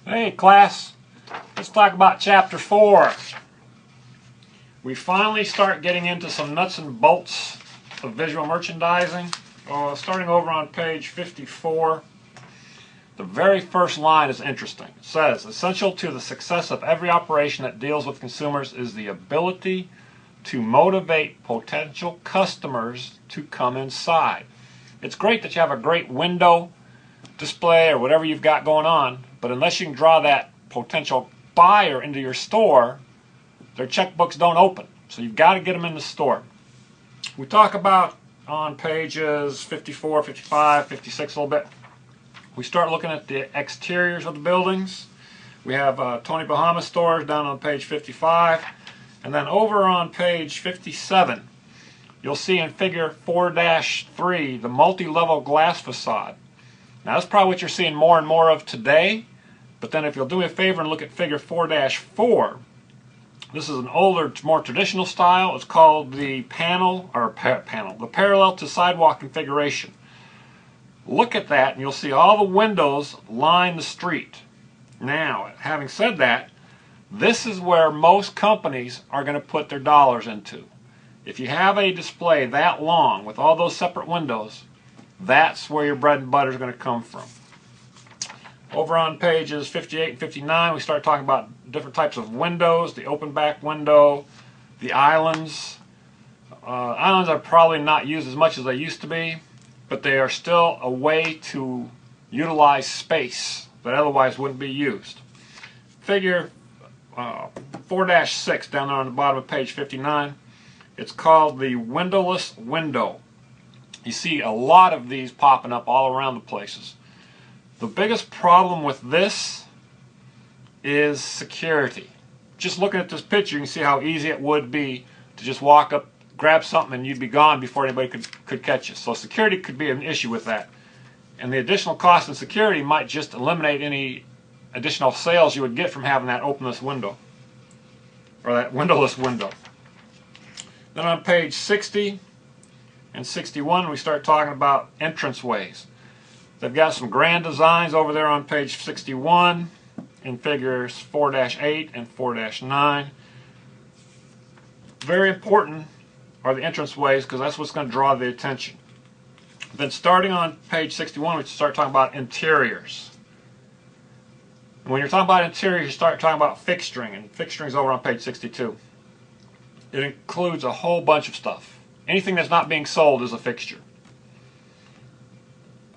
Hey class, let's talk about Chapter 4. We finally start getting into some nuts and bolts of visual merchandising. Starting over on page 54, the very first line is interesting. It says, essential to the success of every operation that deals with consumers is the ability to motivate potential customers to come inside. It's great that you have a great window display or whatever you've got going on, but unless you can draw that potential buyer into your store, their checkbooks don't open. So you've got to get them in the store. We talk about on pages 54, 55, 56 a little bit. We start looking at the exteriors of the buildings. We have Tony Bahama stores down on page 55. And then over on page 57, you'll see in figure 4-3 the multi-level glass facade. Now that's probably what you're seeing more and more of today, but then if you'll do me a favor and look at figure 4-4, this is an older, more traditional style. It's called the the parallel to sidewalk configuration. Look at that and you'll see all the windows line the street. Now, having said that, this is where most companies are going to put their dollars into. If you have a display that long with all those separate windows, that's where your bread and butter is going to come from. Over on pages 58 and 59, we start talking about different types of windows, the open back window, the islands. Islands are probably not used as much as they used to be, but they are still a way to utilize space that otherwise wouldn't be used. Figure 4-6 down there on the bottom of page 59, it's called the windowless window. You see a lot of these popping up all around the places. The biggest problem with this is security. Just looking at this picture, you can see how easy it would be to just walk up, grab something, and you'd be gone before anybody could catch you. So security could be an issue with that. And the additional cost in security might just eliminate any additional sales you would get from having that openless window, or that windowless window. Then on page 60 and 61, we start talking about entranceways. They've got some grand designs over there on page 61 in figures 4-8 and 4-9. Very important are the entranceways because that's what's going to draw the attention. Then starting on page 61, we start talking about interiors. When you're talking about interiors, you start talking about fixturing, and fixturing is over on page 62. It includes a whole bunch of stuff. Anything that's not being sold is a fixture.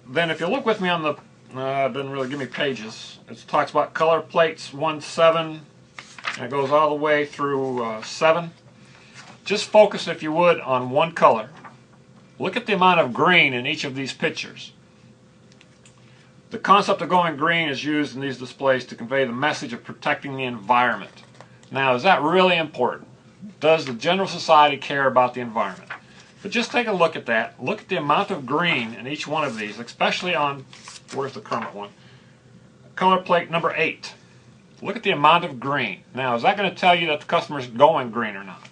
Then if you look with me on the, it doesn't really give me pages, it talks about color plates 1-7, and it goes all the way through 7. Just focus, if you would, on one color. Look at the amount of green in each of these pictures. The concept of going green is used in these displays to convey the message of protecting the environment. Now, is that really important? Does the general society care about the environment? But just take a look at that. Look at the amount of green in each one of these, especially on, where's the current one? Color plate number 8. Look at the amount of green. Now, is that going to tell you that the customer is going green or not?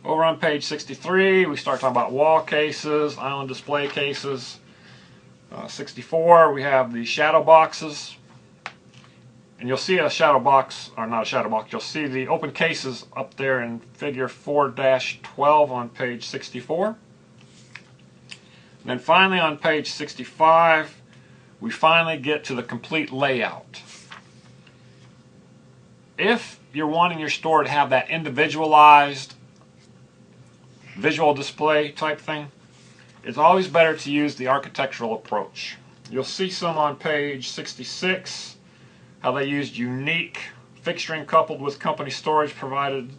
Over on page 63, we start talking about wall cases, island display cases. 64, we have the shadow boxes. And you'll see a shadow box, or not a shadow box, you'll see the open cases up there in figure 4-12 on page 64. And then finally on page 65, we finally get to the complete layout. If you're wanting your store to have that individualized visual display type thing, it's always better to use the architectural approach. You'll see some on page 66, how they used unique fixturing coupled with company storage provided.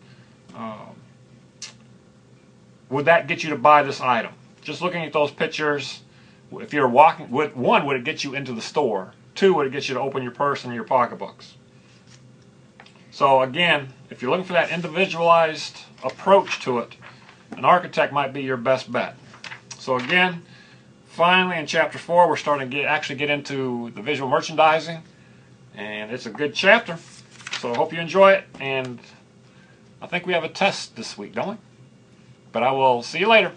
Would that get you to buy this item? Just looking at those pictures, if you're walking, one, would it get you into the store? Two, would it get you to open your purse and your pocketbooks? So again, if you're looking for that individualized approach to it, an architect might be your best bet. So again, finally in Chapter 4, we're starting to actually get into the visual merchandising. And it's a good chapter, so I hope you enjoy it, and I think we have a test this week, don't we? But I will see you later.